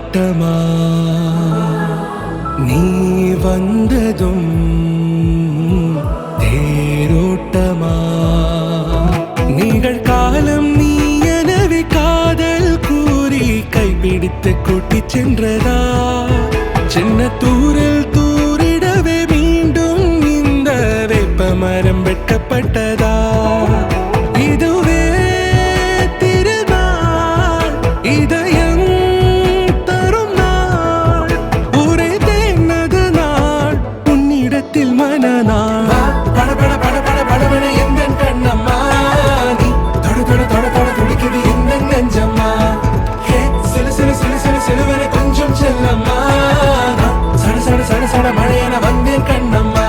ஆட்டமா நீ வந்ததும் தேரோட்டமா நிகழ்காலம் நீ எனவே காதல் கூறி கைப்பிடித்து கூட்டிச் சென்றதா சின்ன தூரில் தூரிடவே மீண்டும் இந்த வேப்ப மரம் வெட்கப்பட்டதா இதுவே திருநாள் இதயம் தரும் நாள் ஒரே தேனது நாள் உன்னிடத்தில் மனநாள் படபட படபட படபட எந்த கண்ணம்மா நீ தொட தொட தொட தொட துடிக்குது எந்த நெஞ்சம்மா சிலு சிலு சிலு சிலு சிலுவன கொஞ்சம் செல்லம்மா சட சட சட சட மழையென வந்தேன் கண்ணம்மா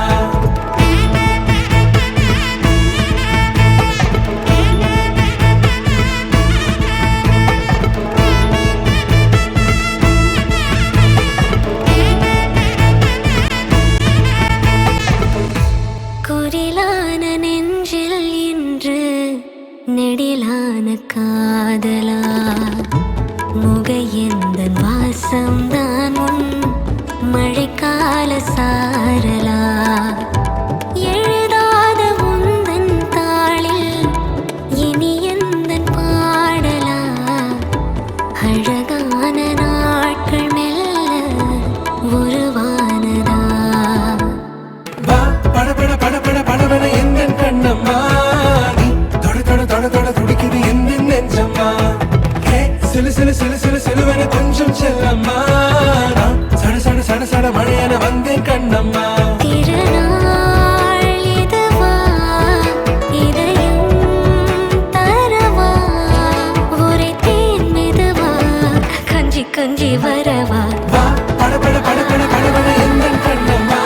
குரிலான நெஞ்சில் இன்று நெடிலான காதலா முகையெந்தன் வாசம்தான் உன் மழைக்கால சாரலா எழுதாத உந்தன் தாளில் இனி எந்தன் பாடலா அழகான நாட்கள் மெல்ல உருவானதா படபட படபட படபட எந்த கண்ணம்மா நீ தொட தொட தொட தொட துடிக்குது எந்த நெஞ்சம்மா சிலு சிலு சிலு சிலு சிலுவன கொஞ்சம் செல்லம்மா சட சட சட சட மழையென வந்தேன் கண்ணம்மா திருநாள் இதுவா இதயம் தரவா ஒரே தேன் மெதுவா கஞ்சி கஞ்சி வரவா படபட படபட படபட எந்த கண்ணம்மா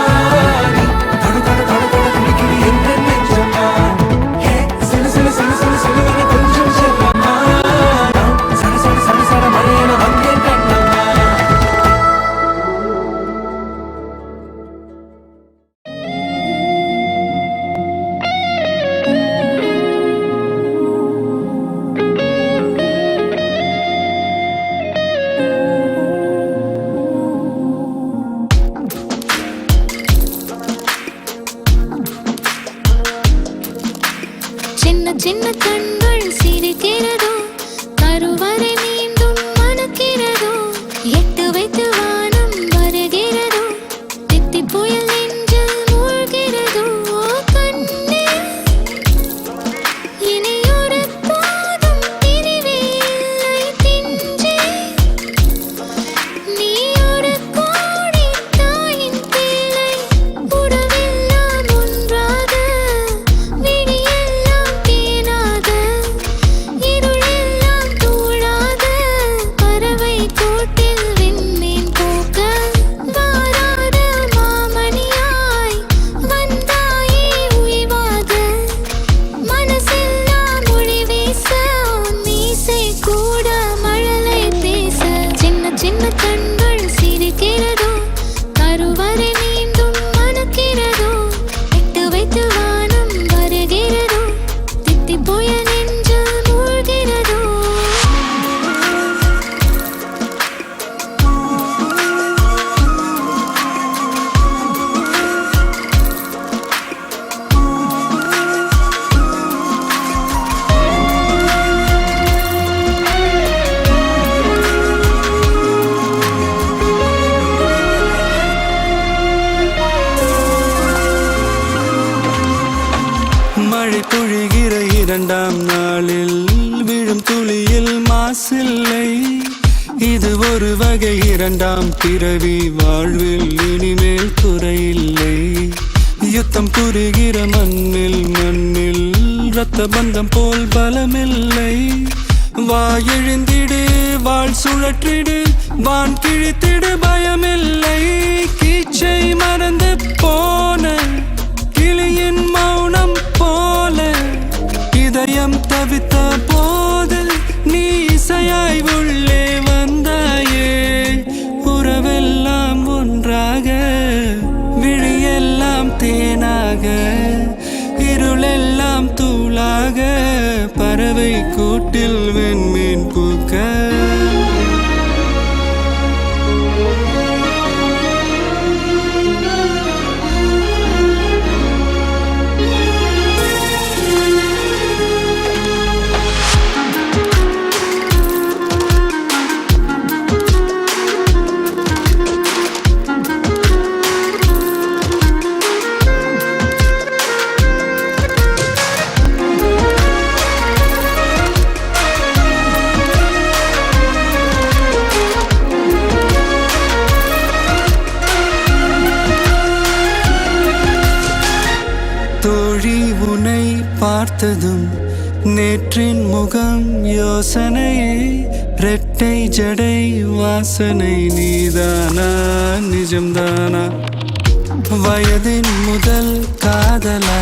நீ தொட தொட தொட தொட துடிக்குது எந்த நெஞ்சம்மா சிலு சிலு சிலு சிலு சிலுவன கொஞ்சம் செல்லம்மா சட சட சட சட மழையென வந்தேன் கண்ணம்மா சின்ன சின்ன கண்கள் சிரிக்கிறதோ கருவறை மீண்டும் மணக்கிறதோ எட்டு வைத்து வானம் வருகிறதோ தித்தி புயல் நெஞ்சில் மூழ்கிறதோ கண்ணே இனியொரு போதும் பிரிவே இல்லை தின்றே நீ ஒரு கோடி தாயின் பிள்ளை உறவெல்லாம் ஒன்றாக விழியெல்லாம் தேனாக இருளெல்லாம் தூளாக பறவை கூட்டில் விண்மீன் பூக்க வாராத மாமணியாய் வந்தாயே உய்வாக மனசெல்லாம் மொழி வீச உன் மீசை கூட மழலை பேச சின்ன சின்ன கண்கள் சிரிக்கிறதோ கருவறை மீண்டும் மணக்கிறதோ எட்டு வைத்து வானம் வருகிறதோ தித்தி புயல் நெஞ்சில் மூழ்கிறதோ மழை பொழிகிற இரண்டாம் நாளில் விழும் துளியில் மாசில்லை இது ஒரு வகை இரண்டாம் பிறவி வாழ்வில் இனிமேல் குறையில்லை யுத்தம் புரிகிற மண்ணில் மண்ணில் இரத்த பந்தம் போல் பலமில்லை வா எழுந்திடு வாழ் சுழற்றிடு வான் கிழித்திடு பயமில்லை கீச்சை மறந்து போன கிளியின் மௌனம் போல இதயம் தவித்த போது நீ இசையாய் உள்ளே வந்தாயே உறவெல்லாம் ஒன்றாக விழியெல்லாம் தேனாக இருளெல்லாம் தூளாக பறவை கூட்டில் வெண்மீன் பூக்க பார்த்ததும் நேற்றின் முகம் யோசனையே ரெட்டை ஜடை வாசனை நீதானா நிஜம்தானா வயதின் முதல் காதலா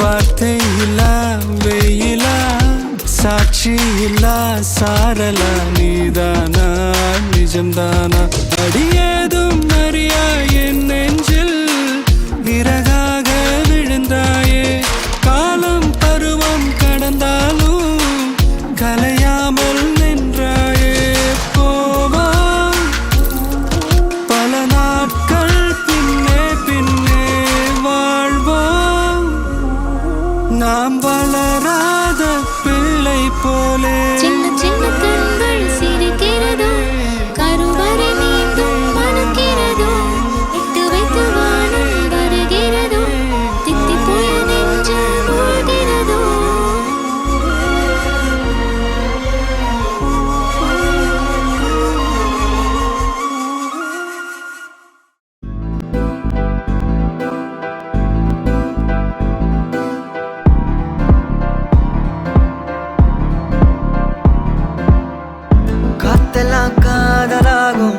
வார்த்தை இல்லா வெயிலா சாட்சி இல்லா சாரலா நீதானா நிஜம்தானா அடியேதும் அறியா என் நெஞ்சில் இறகாக விழுந்தாயே காலம் பருவம் கடந்தாலும் கலையாமல் நின்றாயே போவோம் பல நாட்கள் பின்னே பின்னே வாழ்வோம் நாம் வளராத பிள்ளை போலே சின்ன சின்ன கண்கள் சிரிக்கிறதோ கருவறை மீண்டும் மணக்கிறதோ இட்டு வைத்து வானம் வருகிறதோ தித்தி போய நெஞ்சு போகிறதோ காத்தெல்லாம் காதலாகும்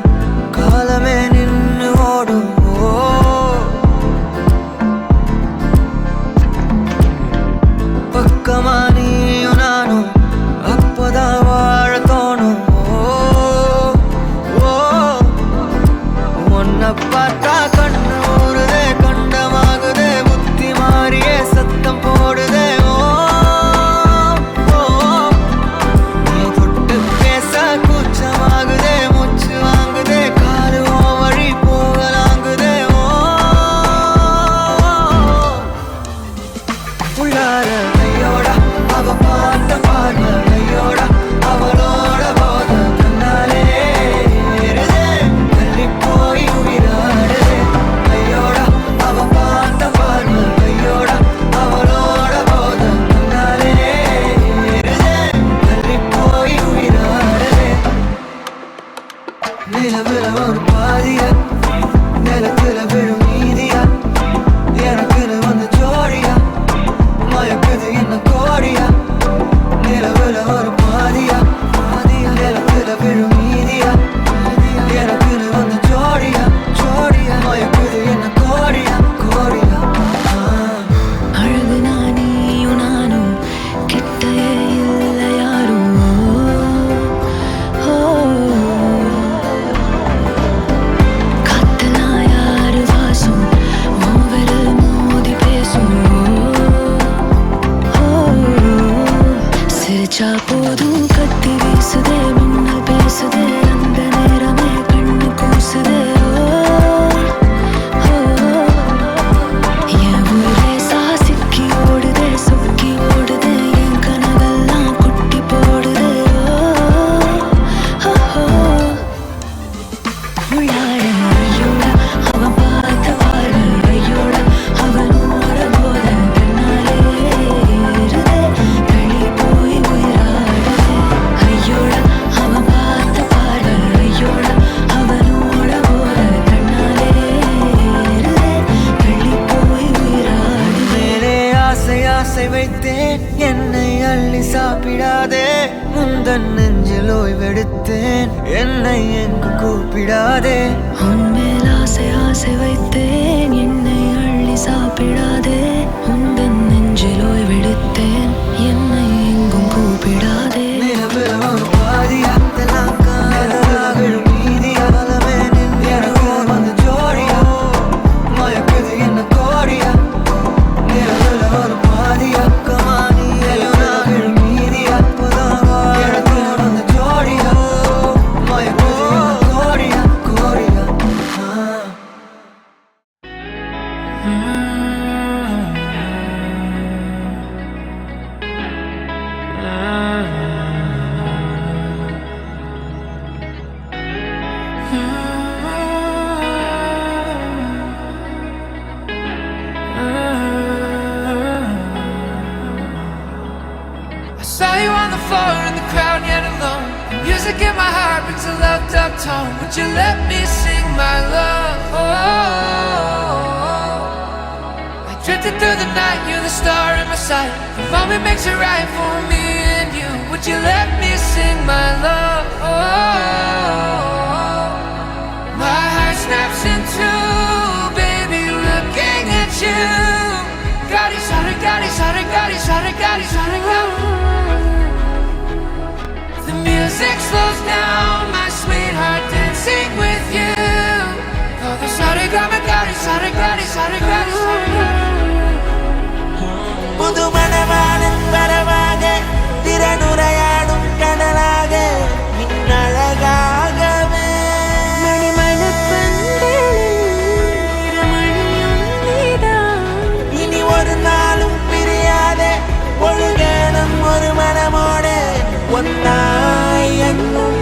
காலமே நின்று ஓடும் பக்கமா நீயும் நானும் அப்போதான் வாழ தோணும் உன்னை பார்த்தா கண்ணு ஊறுதே கண்டமாகுதே புத்தி மாறியே சத்தம் போடுதே நீ தொட்டு பேச கூச்சமாகுதே மூச்சு வாங்குதே காலு வழி போகலாங்குதே உள்ளார கையோட அவ பார்த்த பார்வை கையோட அவளோட போத கண்ணாலே ஏறுதே தள்ளி போய் உயிராடுதே கையோட அவ பார்த்த பார்வை கையோட அவளோட போத கண்ணாலே ஏறுதே தள்ளி போய் உயிராடுதே நிலவுல ஒரு பாதிய நிலத்துல விழும் நீதியா எனக்குன்னு வந்து ஜோடியா மயக்குது என்ன கோடியா நிலவுல ஒரு பாதியா நிலத்துல விழும் நீதியா எனக்குன்னு வந்து ஜோடியா மயக்குது என்ன கோடியா அழகு நானியும் நானும் கிட்டயே இல்லை யாரும் காத்தெல்லாம் யாரு வாசம் விரல் மோதி பேசும் சிரிச்சா போதும் கத்தி வீசுதே மின்னல் பேசுதே அந்த நேரமே கண்ணு கூசுதே என் ஊரே சாசிக்கி ஓடுதே சொக்கி ஓடுதே என் கனவெல்லாம் குட்டி போடுதே உள்ளார ஐயோட அவன் பார்த்த பார்வை ஐயோட அவனோட போத கண்ணாலே ஏறுதே தள்ளி போய் உயிராடுதே ஐயோட அவன் பார்த்த பார்வை ஐயோட அவனோட போத கண்ணாலே ஏறுதே தள்ளி போய் உயிராடுதே மேலே ஆசை வைத்தேன் என்னை அள்ளி சாப்பிடாதே முந்தன் நெஞ்சில் ஓய்வெடுத்தேன் என்னை எங்கு கூப்பிடாதே உன்மேல் ஆசை வைத்தேன் என்னை அள்ளி சாப்பிடாதே உந்தன் நெஞ்சில் ஓய்வெடுத்தேன் என்னை எங்கும் கூப்பிடாதே நிலவுல ஒரு பாதியா தெல்லாம் காதலாக விழும் நீதியா பலமே நின்று எனக்கு வந்து ஜோடியா மயக்குது என்ன கோடியா நிலவுல ஒரு பாதியா கமானி எல்லாம் விழும் நீதியா அப்போதான் எனக்கு வந்து ஜோடியா மயக்குது என்ன கோடியா I saw you on the floor in the crowd yet alone. The music in my heart brings a loved up tone. Would you let me sing my love? I drifted through the night, you're the star in my sight. The moment makes it right for me and you. Would you let me sing my love? My heart snaps in two, baby, looking at you. Gadi, sorry, gadi, sorry, gadi, sorry, gadi, sorry, gadi. The music slows down, my sweetheart, dancing with you. Oh, the sorry, gadi, gadi, sorry, gadi, sorry, gadi, sorry, gadi. புது மனவாளன் வரவாக திறனுரையாடும் கடலாக மின்னழகாகவே இனி ஒரு நாளும் பிரியாத ஒழுகணும் ஒரு மனமோடு ஒன்னாய் என்னும்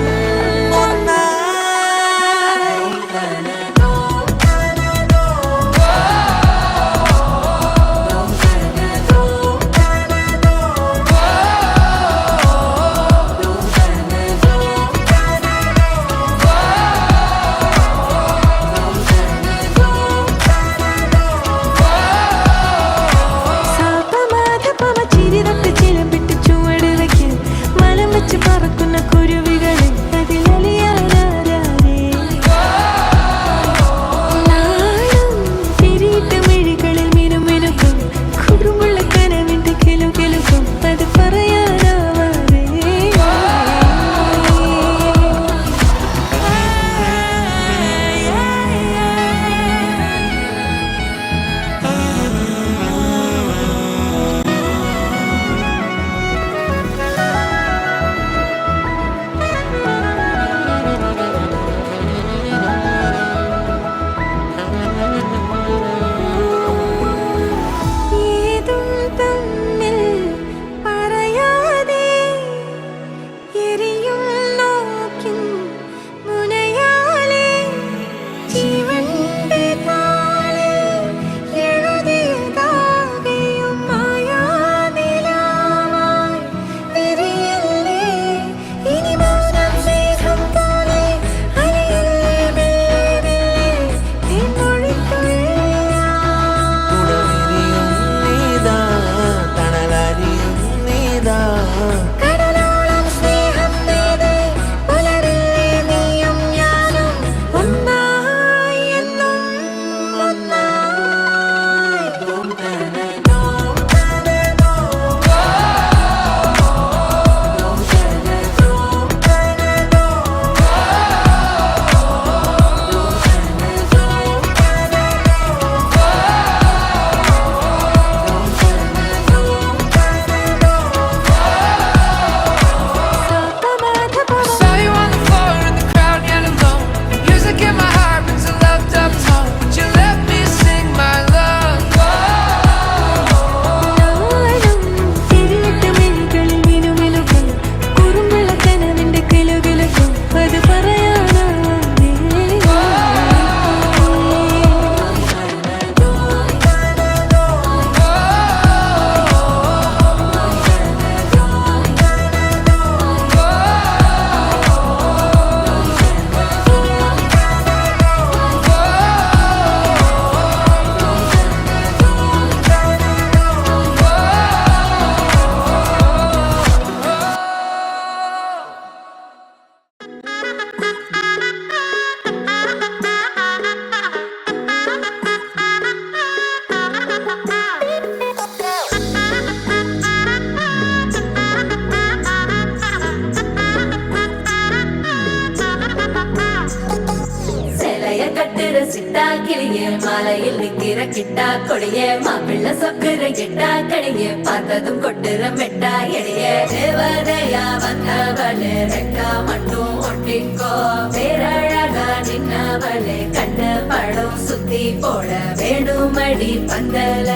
மாலையில் நிக்கிற கிட்டா கொடிய மாப்பிள்ள சொக்குற கிட்டா கடிய பார்த்ததும் கொட்டுற மெட்டா எடிய தேவதையா வந்தவளே ரெக்கா மட்டும் ஒட்டிக்கோ பேரழகா நின்னவளே கண்ட படம் சுத்தி போட வேணுமடி பந்தல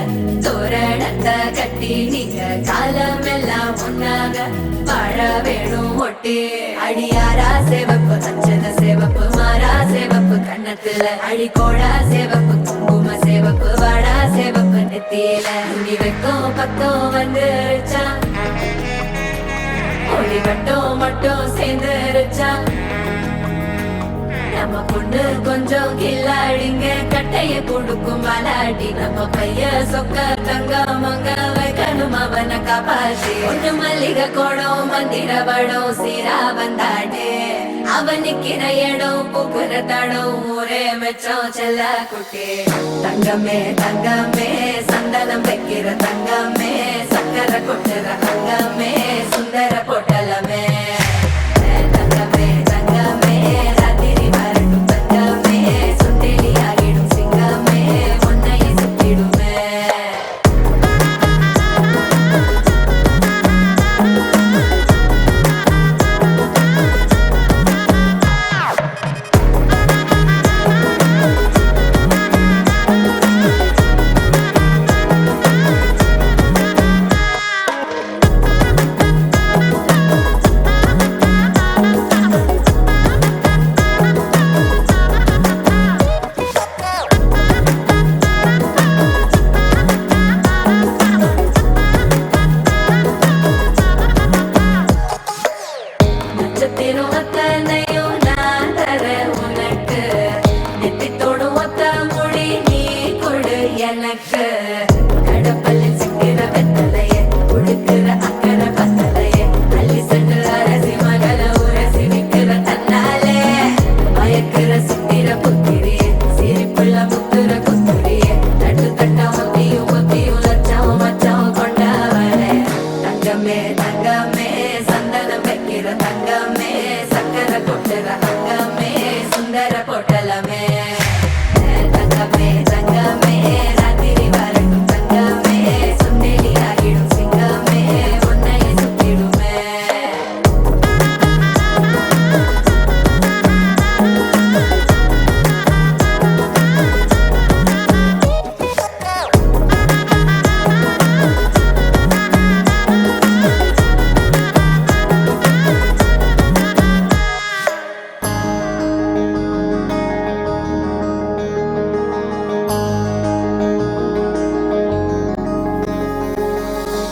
தோரணத்தை கட்டி நீங்க காலமெல்லாம் ஒன்னாக வாழ வேணும் ஒட்டி அடியாரா சேவப்பு அச்சத சேவப்பு மாறா சேவப்பு கண்ணத்துல அடிக்கோடா சேவப்பு குங்கும சேவப்பு வாடா சேவப்பு நெத்தியில துணி வைக்கும் பக்கம் வந்துருச்சா ஒளி மட்டும் சேர்ந்துருச்சா நம்ம பொண்ணு கொஞ்சம் கில்லாடிங்க கட்டை வாழ்க்கைய கொடுக்கும் மலாடி நம்ம பைய சொக்க தங்க மங்க வைக்கணும் அவனை காப்பாற்றி ஒன்று மல்லிகை கோடம் மந்திர படம் சீரா வந்தாடே அவனுக்கிற இடம் பூக்குற தடம் ஊரே மெச்சம் செல்ல குட்டி தங்கமே தங்கமே சந்தனம் வைக்கிற தங்கமே சக்கரை கொட்டுற தங்கமே சுந்தர பொட்டலமே தங்கமே தங்கமே ராத்திரி வரட்டும் தங்கமே சுண்டெலி ஆகிடும் சிங்கமே உன்னையை சுத்திடுமே நட்சத்திரம் அத்தனையும் நான் தர உனக்கு நெத்தித்தோடு ஒத்த மொழி நீ கொடு எனக்கு கடப்பல்லில் சிக்கிற வெத்தலைய உடுக்கிற அக்கறை பத்தலைய அள்ளி சென்று அரசி மகள உரசி விக்கிற தன்னாலே மயக்கிற சுத்திர புத்திரிய சிரிப்புள்ள முத்துற குத்துரிய தட்டு தட்ட ஒத்தியும் ஒத்தியும் லட்சம் மச்சம் கொண்டவளே தங்கமே தங்கமே சந்தனம் வைக்கிற தங்கமே சக்கரை கொட்டுற தங்கமே சுந்தர பொட்டலமே தங்கமே தங்கமே ராத்திரி வரட்டும் தங்கமே சுண்டெலி ஆகிடும் சிங்கமே உன்னையை சுத்திடுமே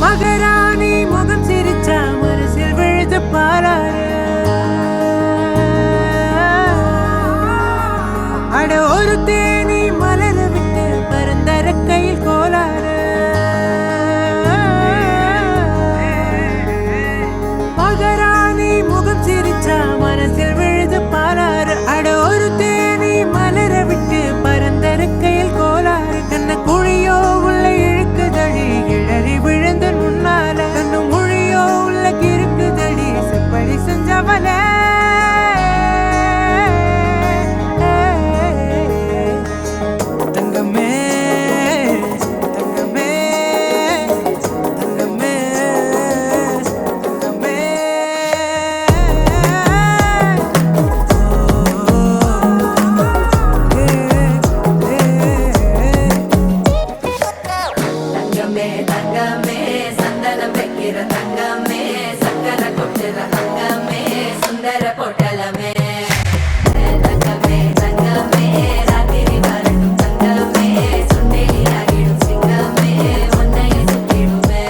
மகராணி முகம் சிரிச்சா மனசில் விழுது பாராரு அட ஒரு தேனி மலர விட்டு பரந்தர கையில் கோலாறு மகராணி முகம் சிரிச்சா மனசில் விழுது பாராரு அட ஒரு தேனி மலர விட்டு பரந்தர கையில் கோலாறு கண்ண குழியோ உள்ள இழுக்குதழி இழறி விழுந்து முன்னால கண்ணு மொழியோ உள்ள கிறுக்குதடி செப்படி செஞ்சவள தங்கமே தங்கமே தங்கமே தங்கமே தங்கமே தங்கமே சந்தனம் வைக்கிற தங்கமே சக்கரை கொட்டுற தங்கமே சுந்தர பொட்டலமே தங்கமே தங்கமே ராத்திரி வரட்டும் தங்கமே சுண்டெலி ஆகிடும் சிங்கமே உன்னையை சுத்திடுமே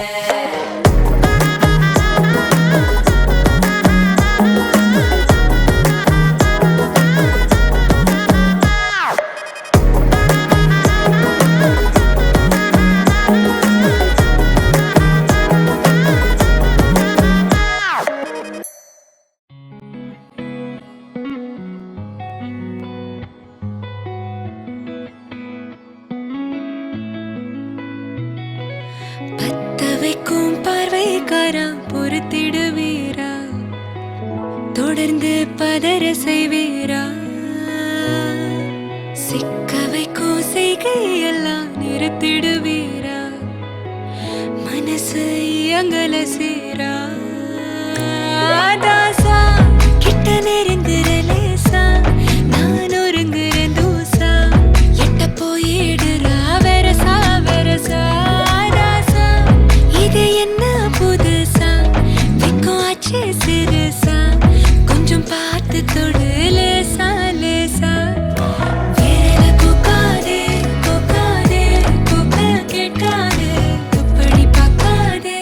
பத்த வைக்கும் பார்வைக்காரா பொறுத்திடுவீரா தொடர்ந்து பதற செய்வீரா சிக்க வைக்கும் செய்கையெல்லாம் நிறுத்திடுவீரா மனசு இயங்கல சீரா தாசா கிட்ட நெருங்குற லேசா நான் ஒருங்குற தூசா எட்ட போயிடுறா வெரசா வெரசா தாசா இது என்ன புதுசா வெக்கம் ஆச்சு சிறுசா கொஞ்சம் பார்த்து தொடு லேசா லேசா வேற கூக்காதே கூக்காதே கூக்க கேட்காதே துப்படி பார்க்காதே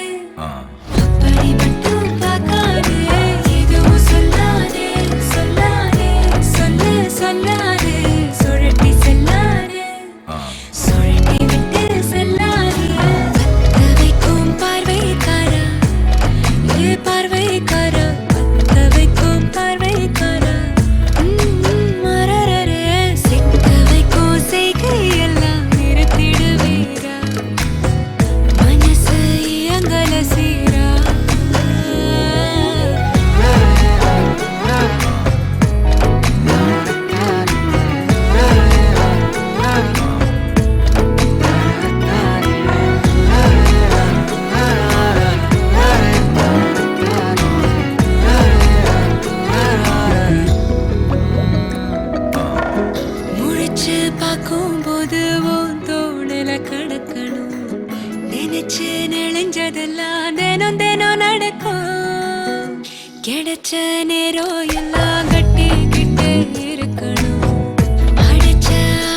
நினைச்சு பார்க்கும் போது உன் தோணல கடக்கணும் நினைச்சு நெளிஞ்சதெல்லாம் தினம் தினம் நடக்கும் கிடைச்ச நேரம் எல்லாம் கட்டிக்கிட்டு இருக்கணும் அடிச்ச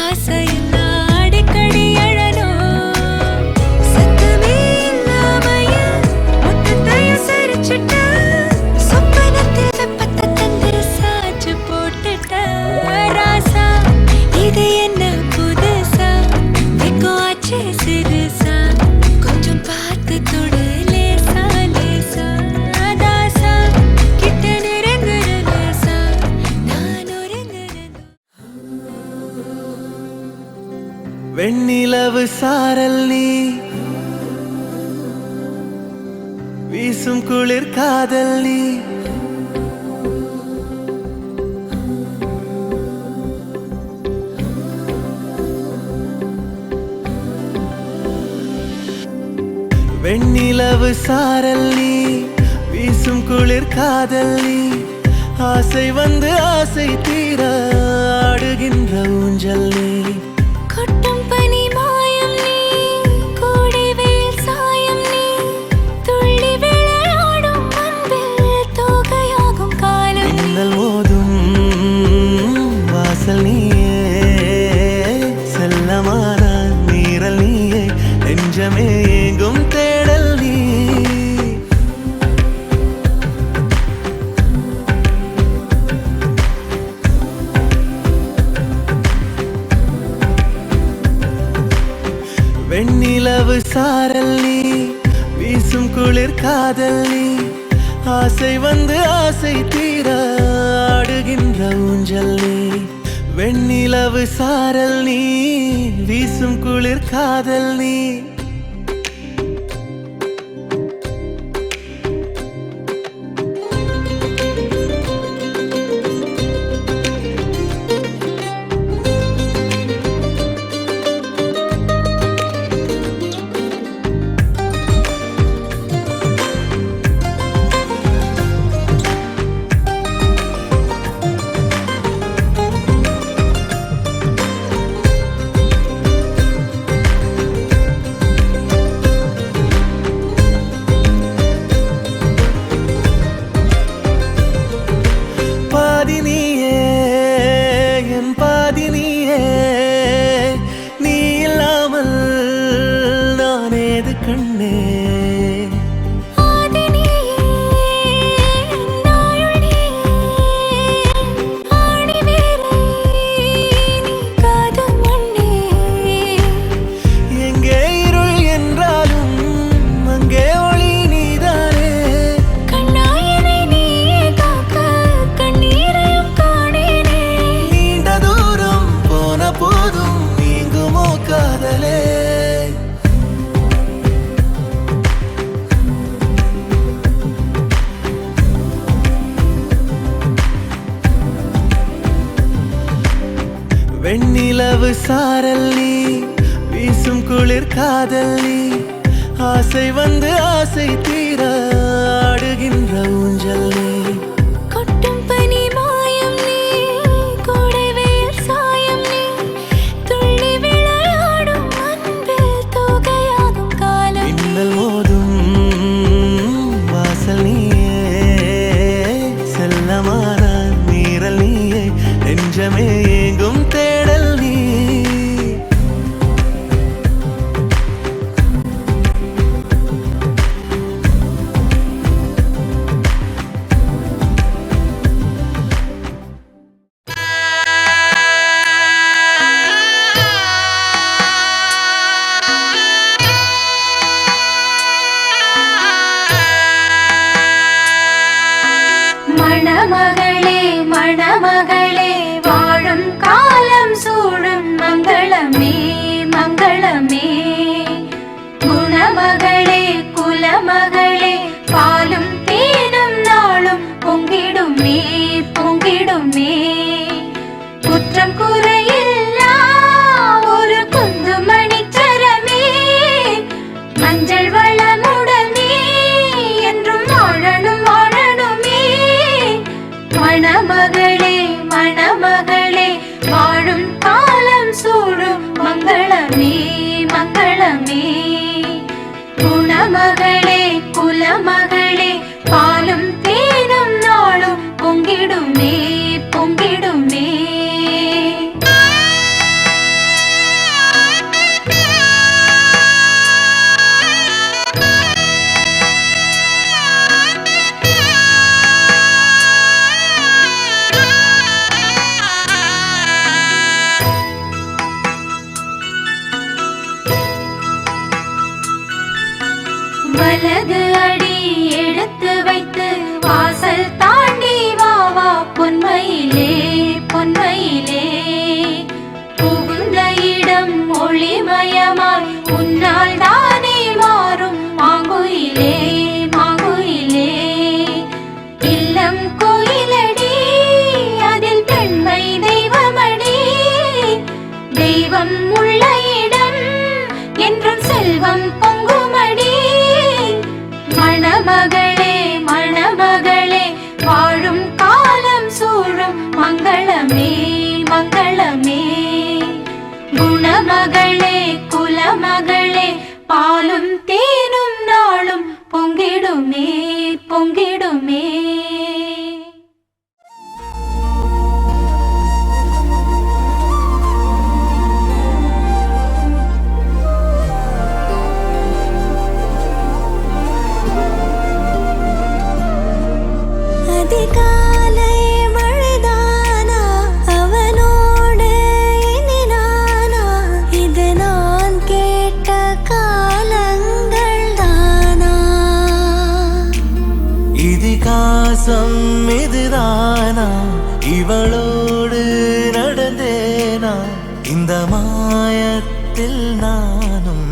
ஆசையெல்லாம் அடிக்கடி எழணும் சத்தமே இல்லாமைய மொத்தத்தையும் சிரிச்சுட்ட சொப்பனத்தில் வெப்பத்தை தந்து சாச்சு போட்டுட்ட ராசா இது என்ன புதுசா வெக்கம் ஆச்சு சிறுசா கொஞ்சம் பார்த்து தொடு லேசா லேசா தாசா கிட்ட நெருங்குற லேசா நான் ஒருங்குறேன் வெண்ணிலவு சாரல் நீ வீசும் குளிர் காதல் நீ வெண்ணிலவு சாரல் நீ வீசும் குளிர் காதல் நீ ஆசை வந்து ஆசை தீர ஆடுகின்ற ஊஞ்சல் நீ கொட்டும் பனி மாயம் நீ கோடை வெயில் சாயம் நீ துள்ளி விளையாடும் அன்பில் தோகையாகும் காலம் நீ. மின்னல் மோதும் வாசல் நீயே செல்லமான நீரல் நீயே நெஞ்சமே எங்கும் தேடல் நீ வெண்ணிலவு சாரல் நீ வீசும் குளிர் காதல் நீ ஆசை வந்து ஆசை தீர ஆடுகின்ற ஊஞ்சல் நீ வெண்ணிலவு சாரல் நீ வீசும் குளிர் காதல் நீ பாதி நீயே என் பாதி நீயே நீ இல்லாமல் நான் ஏது கண்ணே ஆதி நீயே நாயுள் நீயே ஆணி வேரை நீ காதும் மண்ணே எங்கே இருள் என்றாலும் அங்கே ஒளி நீதானே கண்ணாயனை நீயே காக்க கண்ணீரையும் காணேனே நீண்ட தூரம் போன போதும் நீங்குமோ காதலே வெண்ணிலவு சாரல் நீ வீசும் குளிர் காதல் நீ ஆசை வந்து ஆசை தீர ஆடுகின்ற ஊஞ்சல் நீ கொட்டும் பனி மாயம் நீ கோடை வெயில் சாயம் நீ துள்ளி விளையாடும் அன்பில் தோகையாகும் காலம் நீ. மின்னல் மோதும் வாசல் நீயே செல்லமான நீரல் நீயே நெஞ்சமே எங்கும் தேடல் நீ குலமகளே பாலும் தேனும் நாளும் பொங்கிடுமே பொங்கிடுமே. வலது அடி எடுத்து வைத்து வாசல் தாண்டி வா வா பொன்மையிலே பொன்மையிலே. புகுந்த இடம் ஒளிமயமாய் உன்னால் தானே மாறும் மாங்குயிலே மாங்குயிலே. இல்லம் கோயிலடி அதில் பெண்மை தெய்வமடி. தெய்வம் உள்ள இடம் என்றும் செல்வம் பொங்குமடி. மணமகளே மணமகளே வாழும் காலம் சூழும் மங்களமே மங்களமே. குணமகளே குலமகளே பாலும் தேனும் நாளும் பொங்கிடுமே பொங்கிடுமே. அதிகாலை மழைதானா அவனோடு இனி நானா. இது நான் கேட்ட காலங்கள் தானா. இதிகாசம் இதுதானா இவளோடு நடந்தேனா. இந்த மாயத்தில் நானும்